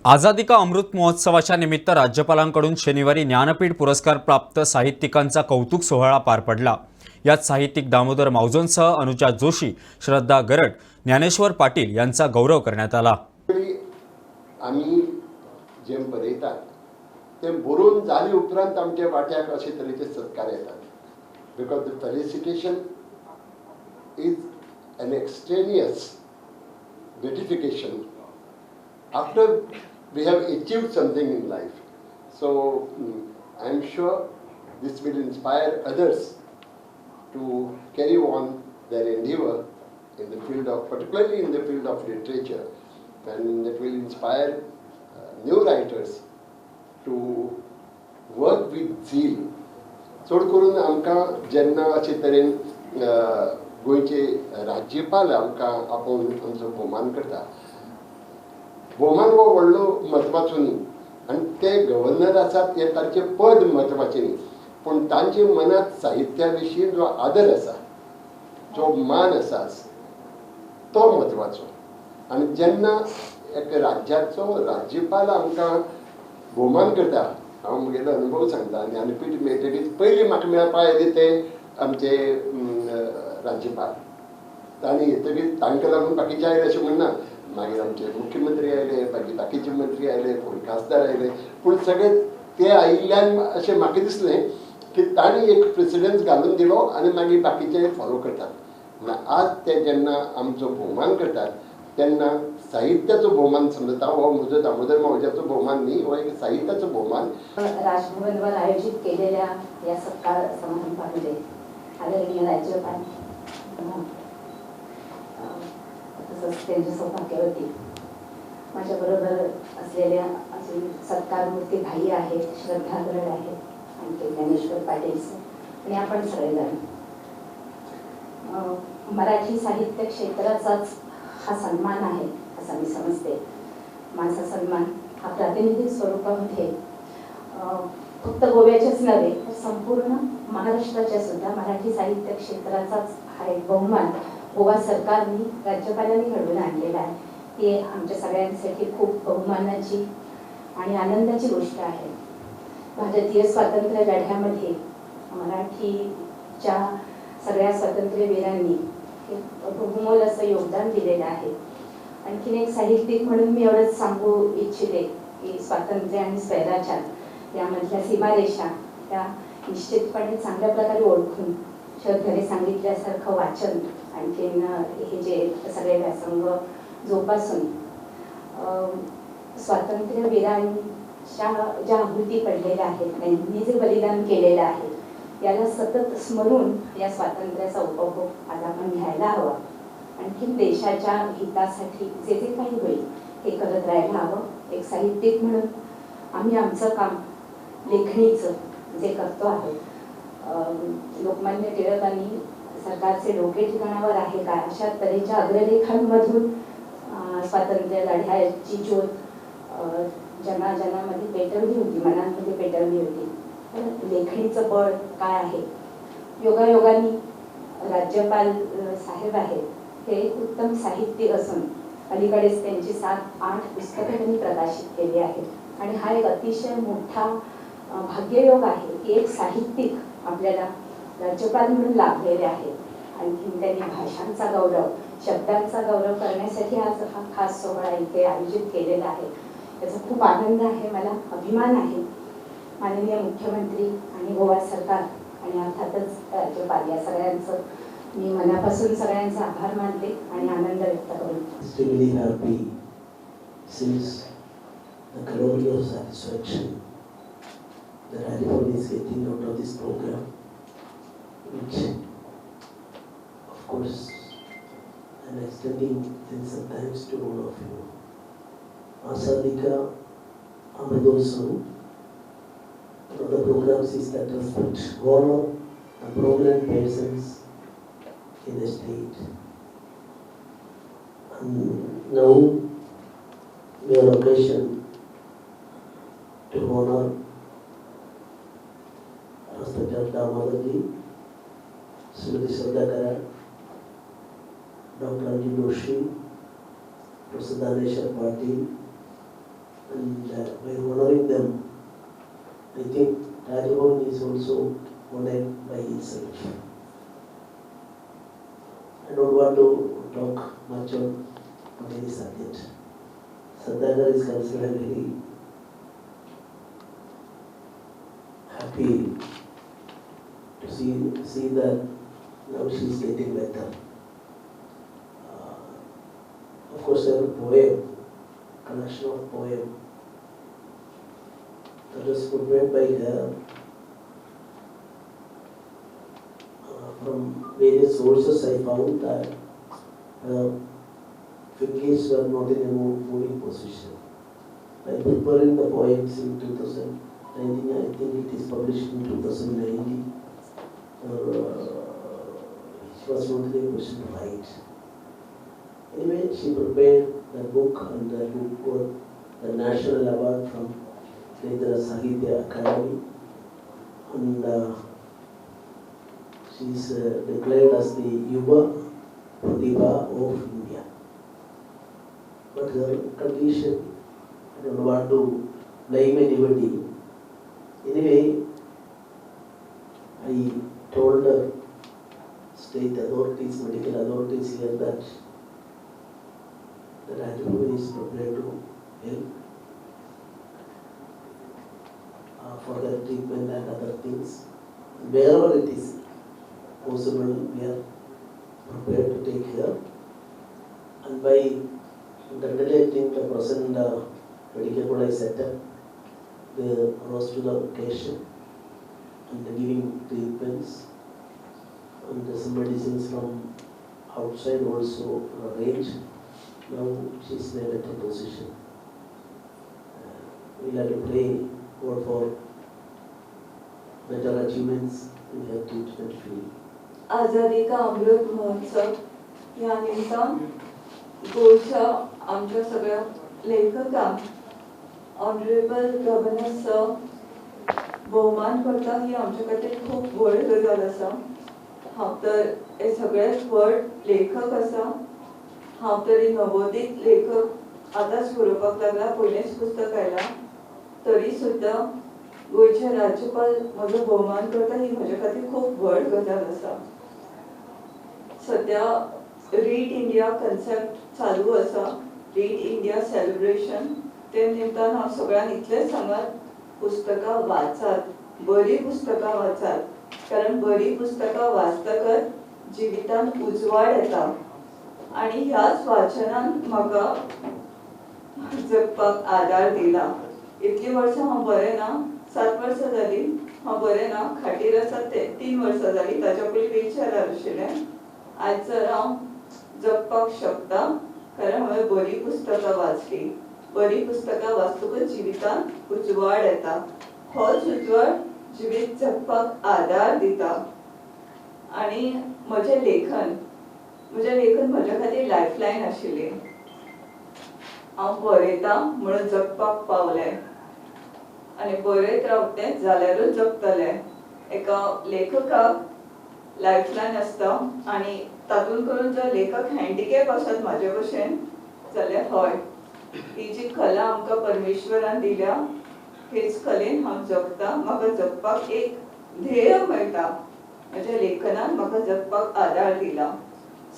आझादी का अमृत महोत्सवाच्या निमित्त राज्यपालांकडून शनिवारी ज्ञानपीठ पुरस्कार प्राप्त साहित्यिकांचा कौतुक सोहळा पार पडला। यात साहित्यिक दामोदर मावजोंसह अनुजा जोशी, श्रद्धा गरड, ज्ञानेश्वर पाटील यांचा गौरव करण्यात आला। आम्ही जे बरयतात ते बरोवन जाले उपरांत आमच्या वाट्याक अशे तरेचे सत्कार येतात। Because the felicitation is an extraneous gratification after we have achieved something in life. So I am sure this will inspire others to carry on their endeavor in the field of, particularly in the field of literature, and that will inspire new writers to work with zeal. चड करून आमकां जेन्ना अशे तरेन गोंयचे राज्यपाल आमकां आपोवन आमचो भोवमान करता, भोवमान हो व्हडलो म्हत्वाचो न्ही, आनी ते गव्हर्नर आसात हे तांचे पद म्हत्वाचें न्ही, पूण तांचे मनात साहित्या विशीं जो आदर आसा, जो मान आसा, तो म्हत्वाचो। आनी जेन्ना एक राज्याचो राज्यपाल आमकां भोवमान करता, हांव म्हगेलो अनुभव सांगता, ज्ञानपीठ मेळटकीच पयलीं म्हाका मेळपा आयले ते आमचे राज्यपाल। तांणी येतकीच तांकां लागून बाकीचे आयले अशें म्हणना, मागीर आमचे मुख्यमंत्री आयले, मागीर बाकीचे मंत्री आयले, कोण खासदार आयले, पूण सगळे ते आयिल्ल्यान अशें म्हाका दिसलें की तांणी एक प्रेसिडेंस घालून दिलो आनी मागीर बाकीचे फॉलो करतात। आज ते जेन्ना आमचो भोवमान करतात तेन्ना साहित्याचो भोवमान समजता, हो म्हजो दामोदर मावज्याचो भोवमान न्ही, हो एक साहित्याचो भोवमान। राजभवनवर आयोजित केलेल्या या सत्कार समारंभामध्ये आदरणीय राज्यपाल तसंच त्यांची सौभाग्यवती माझ्याबरोबर असलेल्या अजून सत्कारमूर्ती भाई आहेत, श्रद्धा गरड आहेत, आणि ज्ञानेश्वर पाटील आणि आपण सगळेजण मराठी साहित्य क्षेत्राचाच हा सन्मान आहे असं मी समजते। माझा सन्मान हा प्रातिनिधिक स्वरूपामध्ये फक्त गोव्याच्याच नव्हे तर संपूर्ण महाराष्ट्राच्या सुद्धा मराठी साहित्य क्षेत्राचाच हा एक बहुमान गोवा सरकारने राज्यपालांनी घडवून आणलेला आहे। ही आमच्या सगळ्यांसाठी खूप बहुमानाची आणि आनंदाची गोष्ट आहे। भारतीय स्वातंत्र्य लढ्यामध्ये मराठीच्या सगळ्या स्वातंत्र्यवीरांनी बहुमोल असं योगदान दिलेलं आहे। आणखीन एक साहित्यिक म्हणून मी एवढंच सांगू इच्छिते की स्वातंत्र्य आणि स्वैराचार यामधल्या सीमारेषा त्या निश्चितपणे चांगल्या प्रकारे ओळखून श्रद्धेने सांगितल्यासारखं वाचन, आणखीन हे जे सगळे व्यासंग जोपासून स्वातंत्र्यवीरांच्या ज्या आहुती पडलेल्या आहेत, त्यांनी जे बलिदान केलेलं आहे, याला सतत स्मरून या स्वातंत्र्याचा उपभोग आज आपण घ्यायला हवा। आणखीन देशाच्या हितासाठी जे जे काही होईल हे करत राहायला हवं। एक साहित्यिक म्हणून आम्ही आमचं काम लेखणीचं जे करतो आहोत, लोकमान्य टिळकांनी सरकारचे डोके ठिकाणावर आहे का अशा तऱ्हेच्या अग्रलेखांमधून स्वातंत्र्य लढ्याची ज्योत जनाजनामध्ये पेटवली होती, मनांमध्ये पेटवली होती। लेखणीचं बळ काय आहे? योगायोगाने राज्यपाल साहेब आहेत, ते उत्तम साहित्यिक असून अलीकडेच त्यांची 7-8 पुस्तकं त्यांनी प्रकाशित केली आहेत। आणि हा एक अतिशय मोठा भाग्ययोग आहे की एक साहित्यिक आपल्याला राज्यपाल म्हणून लाभलेले आहेत। आणखी त्यांनी भाषांचा गौरव, शब्दांचा गौरव करण्यासाठी आज हा खास सोहळा इथे आयोजित केलेला आहे। याचा खूप आनंद आहे, मला अभिमान आहे। माननीय मुख्यमंत्री आणि गोवा सरकार आणि अर्थातच राज्यपाल या सगळ्यांचं मी मनापासून सगळ्यांचा आभार मानते आणि आनंद व्यक्त करते। Extremely happy since the glorious satisfaction that everyone is getting out of this program, which of course I'm extending thanks sometimes to all of you. Azadi ka Amrit Mahotsav, one of the programs is that has put honor and prominent persons in the state. And now we are on occasion to honor Respected Damodarji, Srimati Shraddha Garad, Dr. Anju Joshi, Professor Dhaneshwar Patil, and by honoring them, I think Rajbhavan is also honored by itself. I don't want to talk much on any subject. Sadhana is considered very happy to see that now she is getting better. Of course, there was a poem, collection of poem that was prepared by her from various sources. I found that fingers were not in a moving position. By preparing the poems in 2019, I think it is published in 2019. She was not in a position to write. Anyway, she prepared the book, and the book got the National Award from Kendra Sahitya Academy, and she is declared as the Yuva Pratibha of India. But her condition, I don't want to blame anybody. Anyway, I told the state authorities, medical authorities here that the Rajbhavan is prepared to help for the treatment and other things. Wherever it is possible, we are prepared to take care. And by ventilating the present medical college setup, they rose to the occasion and giving treatments, and some medicines from outside also arranged. Now she is in a better position. We have to pray God for better achievements in her treatment field. आझादी का अमृत महोत्सव या निमित्तान गोच्या आमच्या सगळ्या लेखकांक honourable governor sir भोवमान करता ही आमच्या खातीर खूब व्हड गजाल आसा. हांव तर हे सगळ्यात व्हड लेखक आसा. हांव तरी नवोदित लेखक आतांच बरोवपाक लागला, पयलेंच पुस्तक आयलां. तरी सुद्दां गोंयचे राज्यपाल म्हजो भोवमान करता ही म्हजे खातीर खूब व्हड गजाल आसा. सध्या रीड इंडिया कन्सेप्ट चालू आसा, रीड इंडिया सेलिब्रेशन. ते निमतान हांव सगळ्यांक इतलेंच सांगत, पुस्तकां वाचात, बरी पुस्तकां वाचात, कारण बरी पुस्तकां वाचतकच जिवितांत उजवाड येता. आणि ह्याच वाचनान म्हाका जगपाक आदार दिला. इतली वर्सां हांव बरें ना, 7 वर्सां जाली हांव बरें ना, खाटीर आसा ते 3 वर्सां जाली. ताच्या पयलीं व्हीलचॅरार आशिल्लें. आज जर हांव जगपाक शकता कारण हांवें बरी पुस्तकां वाचली. बरी पुस्तकां वाचतकच जिवितांत उजवाड येता. होच उजवाड जिवीत जगपाक आदार दिता. आनी म्हजें लेखन म्हज्या खातीर लायफलायन आशिल्ली. हांव बरयतां म्हणून जगपाक पावलें आनी बरयत रावतलें जाल्यारूच जगतलें. एका लेखकाक लायफलायन आसता आनी तातूंत करून जर लेखक हँडिकॅप आसत म्हाजे भशेन जाल्यार हय, ही जी कला आमकां परमेश्वरान दिल्या हेच कलेन हांव जगतां. म्हाका जगपाक एक ध्येय मेळटा. म्हज्या लेखनान म्हाका जगपाक आदार दिला.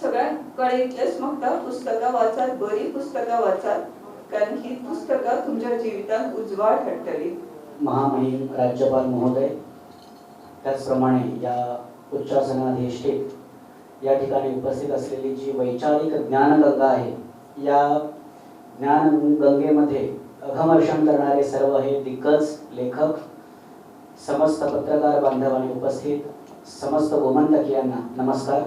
सगळ्यांक कडेन इतलेंच मागता, पुस्तकां वाचात, बरी पुस्तकां वाचात, कारण ही पुस्तकां तुमच्या जिवितांत उजवाड हाडटली. महामहिम राज्यपाल महोदय, त्याचप्रमाणे या उच्चासनाधिष्ठित या ठिकाणी उपस्थित असलेली जी वैचारिक ज्ञानगंगा आहे, या ज्ञानगंगेमध्ये अघमर्षण करणारे सर्व हे दिग्गज लेखक, समस्त पत्रकार बांधवांनी उपस्थित समस्त गोमंतकीयांना नमस्कार.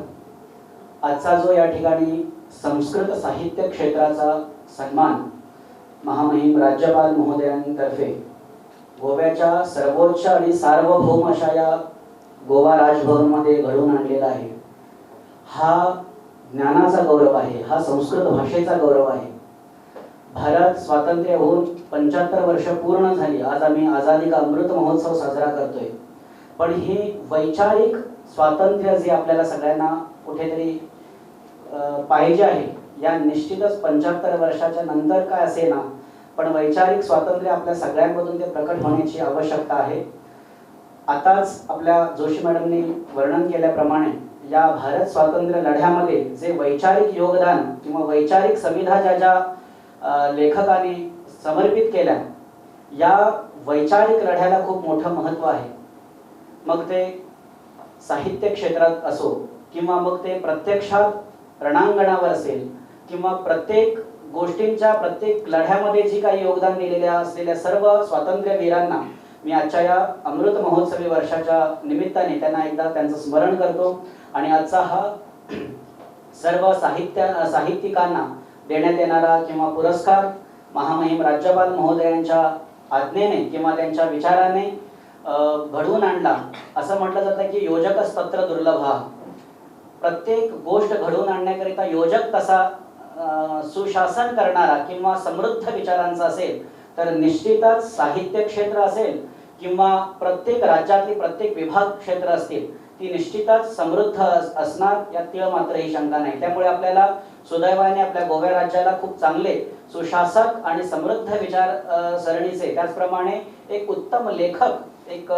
आजचा जो या ठिकाणी संस्कृत साहित्य क्षेत्राचा सन्मान महामहिम राज्यपाल महोदयांतर्फे गोव्याच्या सर्वोच्च आणि सार्वभौम अशा या गोवा राजभवनमध्ये घडवून आणलेला आहे, हा ज्ञानाचा गौरव आहे, हा संस्कृत भाषेचा गौरव आहे. भारत स्वातंत्र्य होऊन 75 वर्ष पूर्ण झाली. आज आम्ही आझादी का अमृत महोत्सव साजरा करतोय. पण ही वैचारिक स्वातंत्र्य जे आपल्याला सगळ्यांना कुठेतरी पाहिजे आहे, या निश्चितच 75 वर्षाच्या नंतर काय असे ना, पण वैचारिक स्वातंत्र्य आपल्या सगळ्यांमधून ते प्रकट होण्याची आवश्यकता आहे. आताच आपल्या जोशी मॅडमनी वर्णन केल्याप्रमाणे या भारत स्वातंत्र्य लढ्यामध्ये जे वैचारिक योगदान किंवा वैचारिक समिधा ज्या लेखकांनी समर्पित केल्या, या वैचारिक लढ्याला खूप मोठं महत्त्व आहे. मग ते साहित्य क्षेत्रात असो किंवा मग ते प्रत्यक्षात रणांगणावर असेल किंवा प्रत्येक गोष्टींच्या प्रत्येक लढ्यामध्ये जी काही योगदान दिलेल्या असलेल्या सर्व स्वातंत्र्यवीरांना मी आजच्या या अमृत महोत्सवी वर्षाच्या निमित्ताने त्यांना एकदा त्यांचं स्मरण करतो. आणि आजचा हा सर्व साहित्यिकांना देण्यात येणारा किंवा पुरस्कार महामहिम राज्यपाल महोदयांच्या आज्ञेने किंवा त्यांच्या विचाराने घडवून आणला. असं म्हटलं जातं की योजकच तत्र दुर्लभा. प्रत्येक गोष्ट घडवून आणण्याकरिता योजक तसा सुशासन करणारा किंवा समृद्ध विचारांचा असेल तर निश्चितच साहित्य क्षेत्र असेल किंवा प्रत्येक राज्यातली प्रत्येक विभाग क्षेत्र असतील ती निश्चितच समृद्ध असणार, यात तीळ मात्रही शंका नाही. त्यामुळे आपल्याला सुदैवाने आपल्या गोव्या राज्याला खूप चांगले सुशासक आणि समृद्ध विचार सरणीचे, त्याचप्रमाणे एक उत्तम लेखक, एक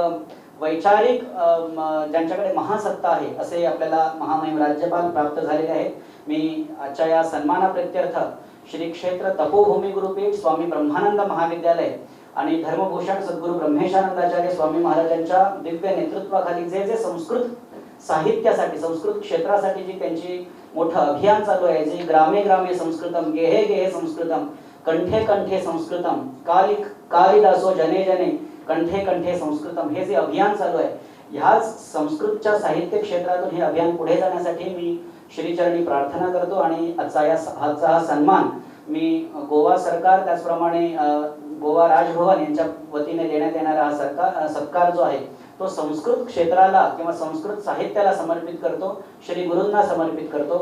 वैचारिक ज्यांच्याकडे महासत्ता आहे असे आपल्याला महामहिम राज्यपाल प्राप्त झालेले आहेत. मी आजच्या या सन्मानाप्रित्यर्थ श्री क्षेत्र तपोभूमी गुरुपीठ स्वामी ब्रह्मानंद महाविद्यालय आणि धर्मभूषण सद्गुरू ब्रह्मेशानंदाचार्य स्वामी महाराजांच्या दिव्य नेतृत्वाखाली जे संस्कृत साहित्यासाठी, संस्कृत क्षेत्रासाठी जी त्यांची मोठं अभियान चालू आहे, जे ग्रामे ग्रामे संस्कृतम, गेहे गेहे संस्कृतम, कंठे कंठे संस्कृतम, कालिदासो जने जने कंठे कंठे संस्कृतम, हे जे अभियान चालू आहे, ह्याच संस्कृतच्या साहित्य क्षेत्रातून हे अभियान पुढे जाण्यासाठी मी श्रीचरणी प्रार्थना करतो. आणि आजचा हा सन्मान मी गोवा सरकार त्याचप्रमाणे गोवा राजभवन यांच्या वतीने देण्यात येणारा हा सत्कार जो आहे तो संस्कृत क्षेत्राला किंवा संस्कृत साहित्याला समर्पित करतो, श्री गुरूंना समर्पित करतो.